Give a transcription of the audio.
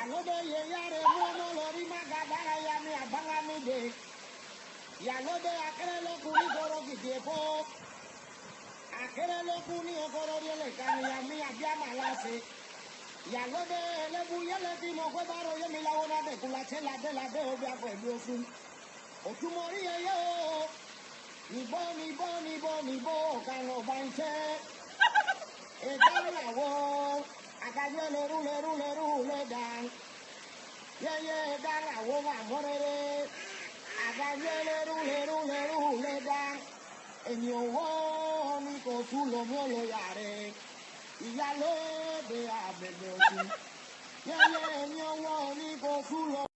Yalode ye yare mono lori magabara ya mi abanga mi de. Yalode akere lo kuni goro kidepo. Akere lo kuni ogoro yele kani ya mi abiama lase. Yalode lebu yele ti mo kwe baro ye mi laona de kula chela de la de obia kwe biosun. Otumori ye yo. Nibo kano banche. Edala wo. Akaje le dan. Ye dala wo ma morere. Akaje le dan. Enyo wo ni ko sulo mo lo yare. Iyalo de abebe osi. Ye enyo wo ni ko sulo.